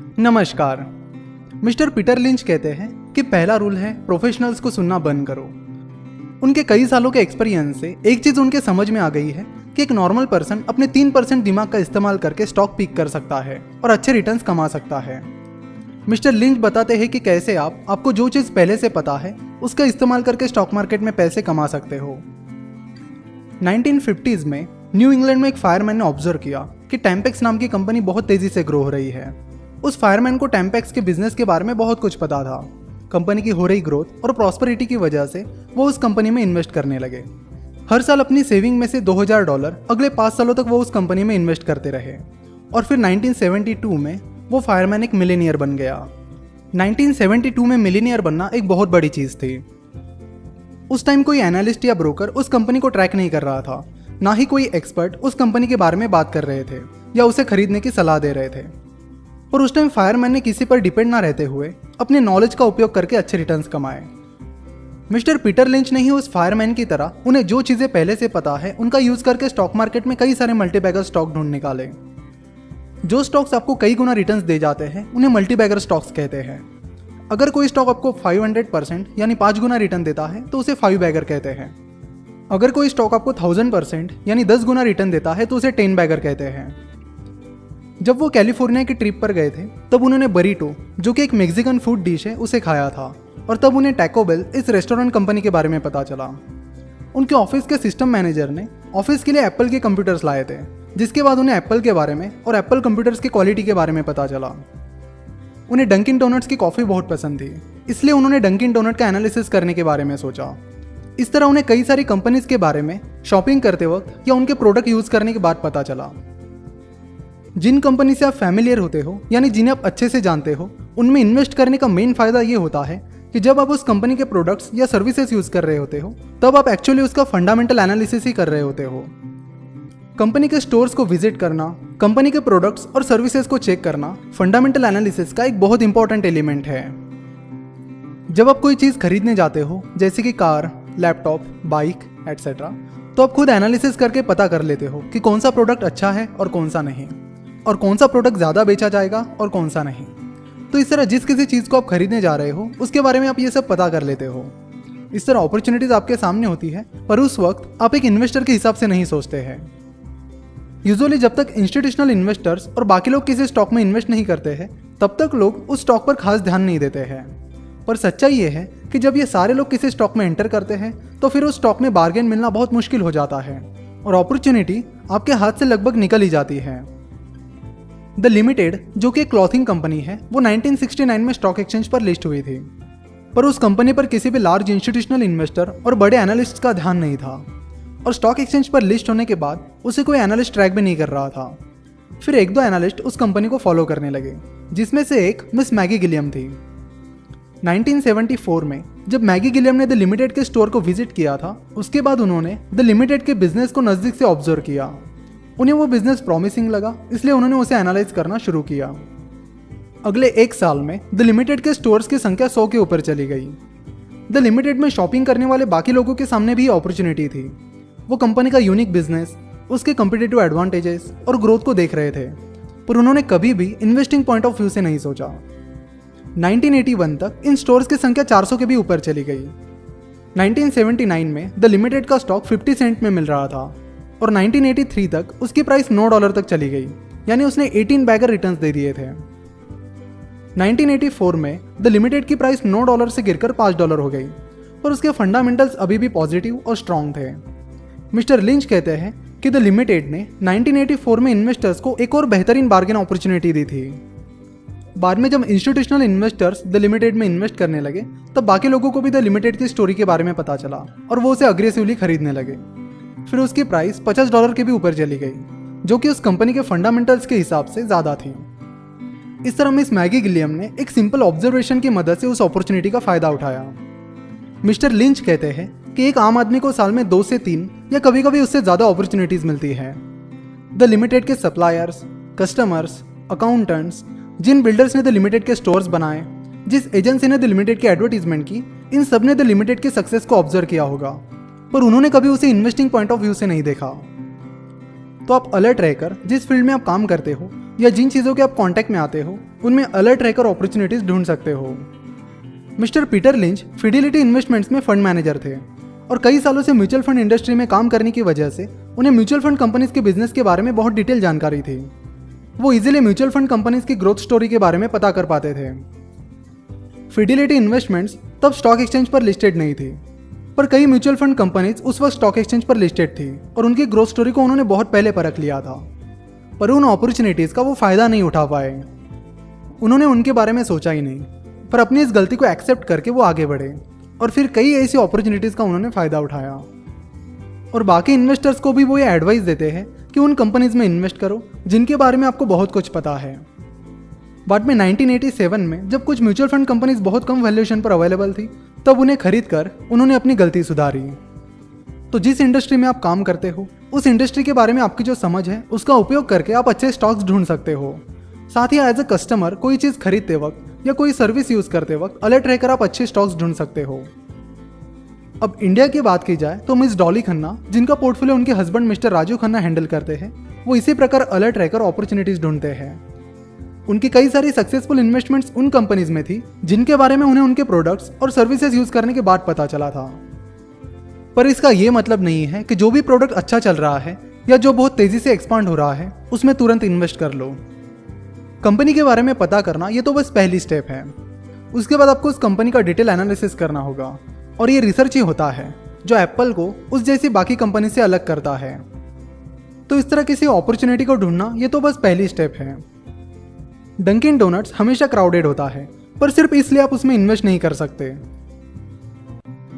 नमस्कार। Mister Peter lynch कहते हैं कि पहला रूल है प्रोफेशनल्स को सुनना बंद करो। उनके कई सालों के एक्सपीरियंस से एक चीज उनके समझ में आ गई है कि एक नॉर्मल पर्सन अपने 3% दिमाग का इस्तेमाल करके स्टॉक पिक कर सकता है और अच्छे रिटर्न्स कमा सकता है। मिस्टर लिंच बताते हैं कि कैसे आपको जो चीज पहले से पता है उसका इस्तेमाल करके स्टॉक मार्केट में पैसे कमा सकते हो। 1950s में न्यू इंग्लैंड में एक फायरमैन ने ऑब्जर्व किया कि टेम्पेक्स नाम की कंपनी बहुत तेजी से ग्रो हो रही है। उस फायरमैन को टेम्पेक्स के बिजनेस के बारे में बहुत कुछ पता था। कंपनी की हो रही ग्रोथ और प्रॉस्पेरिटी की वजह से वो उस कंपनी में इन्वेस्ट करने लगे। हर साल अपनी सेविंग में से $2000 अगले 5 सालों तक वो उस कंपनी में इन्वेस्ट करते रहे और फिर 1972 में वो फायरमैन एक मिलीनियर बन गया। 1972 में मिलीनियर बनना एक बहुत बड़ी चीज थी। उस टाइम कोई एनालिस्ट या ब्रोकर उस कंपनी को ट्रैक नहीं कर रहा था, ना ही कोई एक्सपर्ट उस कंपनी के बारे में बात कर रहे थे या उसे खरीदने की सलाह दे रहे थे। और उस टाइम फायरमैन ने किसी पर डिपेंड ना रहते हुए अपने नॉलेज का उपयोग करके अच्छे रिटर्न्स कमाए। मिस्टर पीटर लिंच ने ही उस फायरमैन की तरह उन्हें जो चीजें पहले से पता है उनका यूज करके स्टॉक मार्केट में कई सारे मल्टीबैगर स्टॉक ढूंढ निकाले। जो स्टॉक्स आपको कई गुना रिटर्न्स दे जाते हैं उन्हें मल्टीबैगर स्टॉक्स कहते हैं। अगर कोई स्टॉक आपको 500% यानी 5 गुना रिटर्न देता है तो उसे 5 बैगर कहते हैं। अगर कोई स्टॉक आपको 1000% यानी 10 गुना रिटर्न देता है तो उसे 10 बैगर कहते हैं। जब वो कैलिफोर्निया की ट्रिप पर गए थे तब उन्होंने बरीटो, जो कि एक मेक्सिकन फूड डिश है, उसे खाया था और तब उन्हें टैको बेल इस रेस्टोरेंट कंपनी के बारे में पता चला। उनके ऑफिस के सिस्टम मैनेजर ने ऑफिस के लिए एप्पल के कंप्यूटर्स लाए थे, जिसके बाद उन्हें एप्पल के बारे में और एप्पल कंप्यूटर्स की क्वालिटी के बारे में पता चला। उन्हें डंकिन डोनट्स की कॉफ़ी बहुत पसंद थी, इसलिए उन्होंने डंकिन डोनट का एनालिसिस करने के बारे में सोचा। इस तरह उन्हें कई सारी कंपनीज के बारे में शॉपिंग करते वक्त या उनके प्रोडक्ट यूज करने के बाद पता चला। जिन कंपनी से आप फैमिलियर होते हो यानी जिन्हें आप अच्छे से जानते हो, उनमें इन्वेस्ट करने का मेन फायदा ये होता है कि जब आप उस कंपनी के प्रोडक्ट्स या सर्विसेज यूज कर रहे होते हो तब आप एक्चुअली उसका फंडामेंटल एनालिसिस ही कर रहे होते हो। कंपनी के स्टोर्स को विजिट करना, कंपनी के प्रोडक्ट्स और सर्विसेज को चेक करना फंडामेंटल एनालिसिस का एक बहुत इंपॉर्टेंट एलिमेंट है। जब आप कोई चीज खरीदने जाते हो जैसे कि कार, लैपटॉप, बाइक एटसेट्रा, तो आप खुद एनालिसिस करके पता कर लेते हो कि कौन सा प्रोडक्ट अच्छा है और कौन सा नहीं, और कौन सा प्रोडक्ट ज़्यादा बेचा जाएगा और कौन सा नहीं। तो इस तरह जिस किसी चीज़ को आप खरीदने जा रहे हो उसके बारे में आप ये सब पता कर लेते हो। इस तरह अपॉर्चुनिटीज आपके सामने होती है, पर उस वक्त आप एक इन्वेस्टर के हिसाब से नहीं सोचते हैं। यूजुअली जब तक इंस्टीट्यूशनल इन्वेस्टर्स और बाकी लोग किसी स्टॉक में इन्वेस्ट नहीं करते हैं तब तक लोग उस स्टॉक पर खास ध्यान नहीं देते हैं। पर सच्चाई ये है कि जब ये सारे लोग किसी स्टॉक में एंटर करते हैं तो फिर उस स्टॉक में बार्गेन मिलना बहुत मुश्किल हो जाता है और अपॉर्चुनिटी आपके हाथ से लगभग निकल ही जाती है। द लिमिटेड, जो कि एक क्लॉथिंग कंपनी है, वो 1969 में स्टॉक एक्सचेंज पर लिस्ट हुई थी, पर उस कंपनी पर किसी भी लार्ज इंस्टीट्यूशनल इन्वेस्टर और बड़े एनालिस्ट का ध्यान नहीं था और स्टॉक एक्सचेंज पर लिस्ट होने के बाद उसे कोई एनालिस्ट ट्रैक भी नहीं कर रहा था। फिर 1-2 एनालिस्ट उस कंपनी को फॉलो करने लगे, जिसमें से एक मिस मैगी गिलियम थी। 1974 में जब मैगी गिलियम ने द लिमिटेड के स्टोर को विजिट किया था, उसके बाद उन्होंने द लिमिटेड के बिजनेस को नजदीक से ऑब्जर्व किया। उन्हें वो बिजनेस प्रॉमिसिंग लगा, इसलिए उन्होंने उसे एनालाइज करना शुरू किया। अगले 1 साल में द लिमिटेड के स्टोर्स की संख्या 100 के ऊपर चली गई। द लिमिटेड में शॉपिंग करने वाले बाकी लोगों के सामने भी अपॉर्चुनिटी थी। वो कंपनी का यूनिक बिजनेस, उसके कम्पिटिटिव एडवांटेजेस और ग्रोथ को देख रहे थे, पर उन्होंने कभी भी इन्वेस्टिंग पॉइंट ऑफ व्यू से नहीं सोचा। 1981 तक इन स्टोर्स की संख्या 400 के भी ऊपर चली गई। 1979 में द लिमिटेड का स्टॉक 50 सेंट में मिल रहा था और 1983 तक उसकी प्राइस $9 तक चली गई, यानी उसने 18 बैगर रिटर्न्स दे दिए थे। 1984 में द लिमिटेड की प्राइस $9 से गिरकर $5 हो गई, पर उसके फंडामेंटल्स अभी भी पॉजिटिव और स्ट्रॉन्ग थे। मिस्टर लिंच कहते हैं कि द लिमिटेड ने 1984 में इन्वेस्टर्स को एक और बेहतरीन बार्गेन अपॉर्चुनिटी दी थी। बाद में जब इंस्टीट्यूशनल इन्वेस्टर्स द लिमिटेड में इन्वेस्ट करने लगे तब बाकी लोगों को भी द लिमिटेड की स्टोरी के बारे में पता चला और वो उसे अग्रेसिवली खरीदने लगे। फिर उसकी प्राइस $50 के भी ऊपर चली गई, जो कि उस कंपनी के फंडामेंटल्स के हिसाब से ज़्यादा थी। इस तरह मिस मैगी गिलियम ने एक सिंपल ऑब्जर्वेशन की मदद से उस अपॉर्चुनिटी का फ़ायदा उठाया। मिस्टर लिंच कहते हैं कि एक आम आदमी को साल में 2 से 3 या कभी कभी उससे ज़्यादा अपॉर्चुनिटीज़ मिलती है। द लिमिटेड के सप्लायर्स, कस्टमर्स, अकाउंटेंट्स, जिन बिल्डर्स ने द लिमिटेड के स्टोर्स बनाए, जिस एजेंसी ने द लिमिटेड की एडवर्टीजमेंट की, इन सब ने द लिमिटेड के सक्सेस को ऑब्जर्व किया होगा, पर उन्होंने कभी उसे इन्वेस्टिंग पॉइंट ऑफ व्यू से नहीं देखा। तो आप अलर्ट रहकर जिस फील्ड में आप काम करते हो या जिन चीज़ों के आप कांटेक्ट में आते हो उनमें अलर्ट रहकर अपॉर्चुनिटीज ढूंढ सकते हो। Mister Peter lynch Fidelity investments में फंड मैनेजर थे और कई सालों से म्यूचुअल फंड इंडस्ट्री में काम करने की वजह से उन्हें म्यूचुअल फंड कंपनीज के बिजनेस के बारे में बहुत डिटेल जानकारी थी। वो इजीली म्यूचुअल फंड कंपनीज की ग्रोथ स्टोरी के बारे में पता कर पाते थे। फिडेलिटी इन्वेस्टमेंट्स तब स्टॉक एक्सचेंज पर लिस्टेड नहीं थी, पर कई म्यूचुअल फंड कंपनीज उस वक्त स्टॉक एक्सचेंज पर लिस्टेड थी और उनकी ग्रोथ स्टोरी को उन्होंने बहुत पहले परख लिया था, पर उन अपॉर्चुनिटीज का वो फायदा नहीं उठा पाए। उन्होंने उनके बारे में सोचा ही नहीं, पर अपनी इस गलती को एक्सेप्ट करके वो आगे बढ़े और फिर कई ऐसी अपॉर्चुनिटीज का उन्होंने फायदा उठाया। और बाकी इन्वेस्टर्स को भी वो ये एडवाइस देते हैं कि उन कंपनीज में इन्वेस्ट करो जिनके बारे में आपको बहुत कुछ पता है। बाद में 1987 में जब कुछ म्यूचुअल फंड कंपनीज बहुत कम वैल्यूएशन पर अवेलेबल थी, तब उन्हें खरीद कर उन्होंने अपनी गलती सुधारी। तो जिस इंडस्ट्री में आप काम करते हो उस इंडस्ट्री के बारे में आपकी जो समझ है उसका उपयोग करके आप अच्छे स्टॉक्स ढूंढ सकते हो। साथ ही एज अ कस्टमर कोई चीज़ खरीदते वक्त या कोई सर्विस यूज करते वक्त अलर्ट रहकर आप अच्छे स्टॉक्स ढूंढ सकते हो। अब इंडिया की बात की जाए तो मिस डॉली खन्ना, जिनका पोर्टफोलियो उनके husband mister Raju Khanna handle करते हैं, वो इसी प्रकार अलर्ट रहकर अपॉर्चुनिटीज ढूंढते हैं। उनकी कई सारी सक्सेसफुल इन्वेस्टमेंट्स उन कंपनीज में थी जिनके बारे में उन्हें उनके प्रोडक्ट्स और सर्विसेज यूज करने के बाद पता चला था। पर इसका ये मतलब नहीं है कि जो भी प्रोडक्ट अच्छा चल रहा है या जो बहुत तेजी से एक्सपांड हो रहा है उसमें तुरंत इन्वेस्ट कर लो। कंपनी के बारे में पता करना ये तो बस पहली स्टेप है। उसके बाद आपको उस कंपनी का डिटेल एनालिसिस करना होगा और ये रिसर्च ही होता है जो एप्पल को उस जैसी बाकी कंपनी से अलग करता है। तो इस तरह किसी अपॉर्चुनिटी को ढूंढना ये तो बस पहली स्टेप है। डंकिन डोनट्स हमेशा क्राउडेड होता है, पर सिर्फ इसलिए आप उसमें इन्वेस्ट नहीं कर सकते।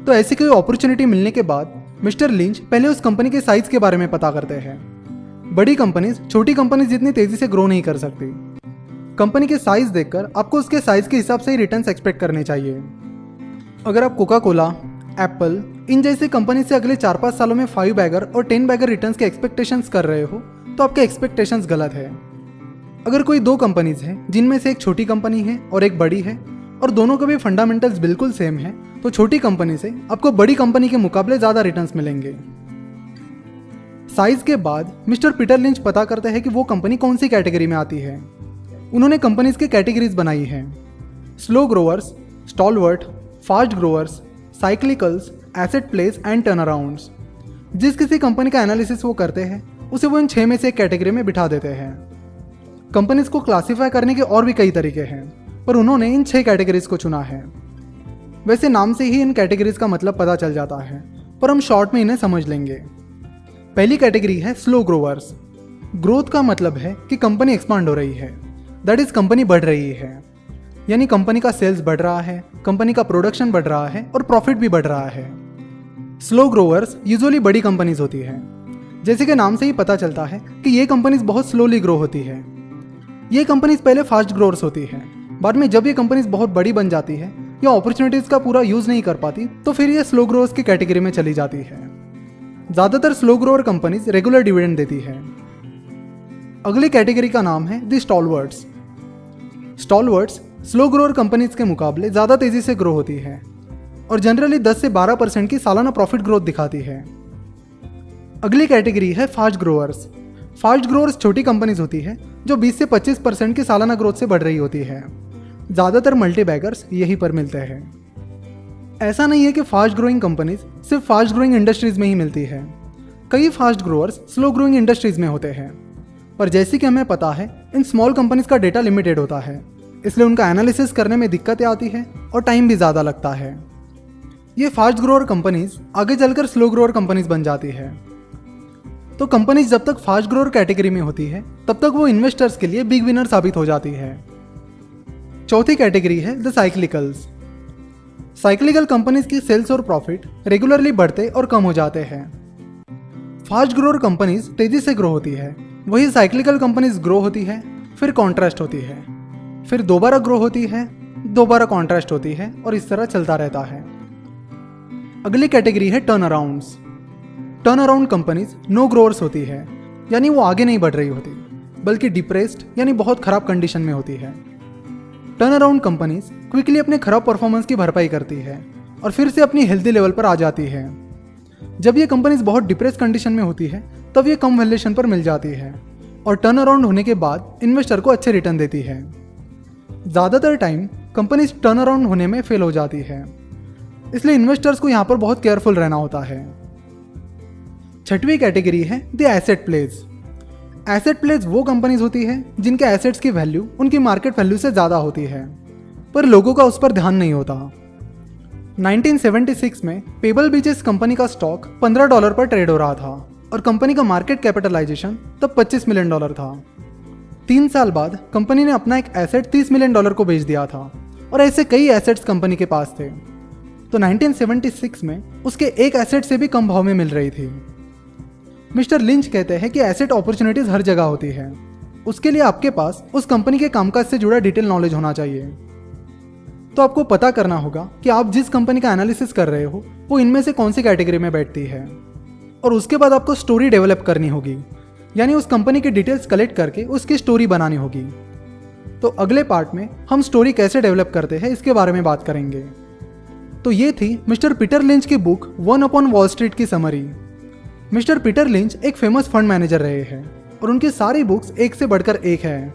तो ऐसी कोई अपॉर्चुनिटी मिलने के बाद मिस्टर लिंच पहले उस कंपनी के साइज के बारे में पता करते हैं। बड़ी कंपनीज छोटी कंपनीज जितनी तेजी से ग्रो नहीं कर सकती। कंपनी के साइज देखकर आपको उसके साइज के हिसाब से ही रिटर्न्स एक्सपेक्ट करने चाहिए। अगर आप कोका कोला, एप्पल इन जैसी कंपनी से अगले 4-5 सालों में 5 बैगर और 10 बैगर रिटर्न्स के एक्सपेक्टेशंस कर रहे हो तो आपके एक्सपेक्टेशंस गलत है। अगर कोई 2 कंपनीज हैं जिनमें से एक छोटी कंपनी है और एक बड़ी है और दोनों के भी फंडामेंटल्स बिल्कुल सेम है, तो छोटी कंपनी से आपको बड़ी कंपनी के मुकाबले ज़्यादा रिटर्न्स मिलेंगे। साइज के बाद मिस्टर पीटर लिंच पता करते हैं कि वो कंपनी कौन सी कैटेगरी में आती है। उन्होंने कंपनीज की कैटेगरीज बनाई हैं: slow growers, stalwart, fast growers, cyclicals, asset plays and turnarounds. जिस किसी कंपनी का एनालिसिस वो करते हैं उसे वो इन 6 में से एक कैटेगरी में बिठा देते हैं। कंपनीज को क्लासीफाई करने के और भी कई तरीके हैं, पर उन्होंने इन 6 कैटेगरीज को चुना है। वैसे नाम से ही इन कैटेगरीज का मतलब पता चल जाता है, पर हम शॉर्ट में इन्हें समझ लेंगे। पहली कैटेगरी है स्लो ग्रोअर्स। ग्रोथ का मतलब है कि कंपनी एक्सपांड हो रही है, दैट इज कंपनी बढ़ रही है, यानी कंपनी का सेल्स बढ़ रहा है, कंपनी का प्रोडक्शन बढ़ रहा है और प्रॉफिट भी बढ़ रहा है। स्लो ग्रोअर्स यूजुअली बड़ी कंपनीज होती है। जैसे कि नाम से ही पता चलता है कि ये कंपनीज बहुत स्लोली ग्रो होती है। ये कंपनीज पहले फास्ट ग्रोअर्स होती है, बाद में जब ये कंपनीज बहुत बड़ी बन जाती है या अपॉर्चुनिटीज का पूरा यूज नहीं कर पाती तो फिर ये स्लो ग्रोअर्स की कैटेगरी में चली जाती है। ज्यादातर slow grower companies regular dividend देती है। अगली कैटेगरी का नाम है the stalwarts. Stalwarts slow grower companies के मुकाबले ज़्यादा तेज़ी से ग्रो होती है और जनरली 10 से 12% की सालाना प्रॉफिट ग्रोथ दिखाती है। अगली कैटेगरी है फास्ट ग्रोअर्स। फास्ट ग्रोअर्स छोटी कंपनीज होती है जो 20 से 25% की सालाना ग्रोथ से बढ़ रही होती है। ज़्यादातर मल्टी बैगर्स यहीं पर मिलते हैं। ऐसा नहीं है कि फास्ट ग्रोइंग कंपनीज सिर्फ फास्ट ग्रोइंग इंडस्ट्रीज में ही मिलती है। कई fast growers slow growing industries में होते हैं, पर जैसे कि हमें पता है इन स्मॉल कंपनीज का डेटा लिमिटेड होता है, इसलिए उनका एनालिसिस करने में दिक्कतें आती है और टाइम भी ज़्यादा लगता है। ये फास्ट ग्रोअर कंपनीज आगे चलकर स्लो ग्रोअर कंपनीज बन जाती है। तो कंपनीज जब तक फास्ट ग्रोअर कैटेगरी में होती है तब तक वो इन्वेस्टर्स के लिए बिग विनर साबित हो जाती है। चौथी कैटेगरी है द साइक्लिकल्स। साइक्लिकल कंपनीज की सेल्स और प्रॉफिट रेगुलरली बढ़ते और कम हो जाते हैं। फास्ट ग्रोअर कंपनीज तेजी से ग्रो होती है, वही साइक्लिकल कंपनीज ग्रो होती है, फिर कॉन्ट्रास्ट होती है, फिर दोबारा ग्रो होती है, दोबारा कॉन्ट्रास्ट होती है और इस तरह चलता रहता है। अगली कैटेगरी है turnarounds. Turnaround companies no growers होती है, यानी वो आगे नहीं बढ़ रही होती बल्कि डिप्रेस्ड यानी बहुत खराब कंडीशन में होती है। टर्न अराउंड कंपनीज क्विकली अपने खराब परफॉर्मेंस की भरपाई करती है और फिर से अपनी हेल्दी लेवल पर आ जाती है। जब ये कंपनीज बहुत डिप्रेस कंडीशन में होती है तब ये कम वैल्यूएशन पर मिल जाती है और टर्न अराउंड होने के बाद इन्वेस्टर को अच्छे रिटर्न देती है। ज़्यादातर टाइम कंपनीज टर्न अराउंड होने में फेल हो जाती है, इसलिए इन्वेस्टर्स को यहाँ पर बहुत केयरफुल रहना होता है। छठवीं कैटेगरी है the asset plays. Asset plays वो कंपनीज होती है जिनके एसेट्स की वैल्यू उनकी मार्केट वैल्यू से ज़्यादा होती है, पर लोगों का उस पर ध्यान नहीं होता। 1976 में पेबल बीचेस कंपनी का स्टॉक $15 पर ट्रेड हो रहा था और कंपनी का मार्केट कैपिटलाइजेशन तब $25 मिलियन था। 3 साल बाद कंपनी ने अपना एक एसेट $30 मिलियन को बेच दिया था और ऐसे कई एसेट्स कंपनी के पास थे, तो 1976 में उसके एक एसेट से भी कम भाव में मिल रही थी। मिस्टर लिंच कहते हैं कि एसेट अपॉर्चुनिटीज हर जगह होती है, उसके लिए आपके पास उस कंपनी के कामकाज से जुड़ा डिटेल नॉलेज होना चाहिए। तो आपको पता करना होगा कि आप जिस कंपनी का एनालिसिस कर रहे हो वो इनमें से कौन सी कैटेगरी में बैठती है, और उसके बाद आपको स्टोरी डेवलप करनी होगी, यानी उस कंपनी की डिटेल्स कलेक्ट करके उसकी स्टोरी बनानी होगी। तो अगले पार्ट में हम स्टोरी कैसे डेवलप करते हैं इसके बारे में बात करेंगे। तो ये थी मिस्टर पीटर लिंच की book one upon wall street की समरी। मिस्टर पीटर लिंच एक फेमस फंड मैनेजर रहे हैं और उनकी सारी बुक्स एक से बढ़कर एक है।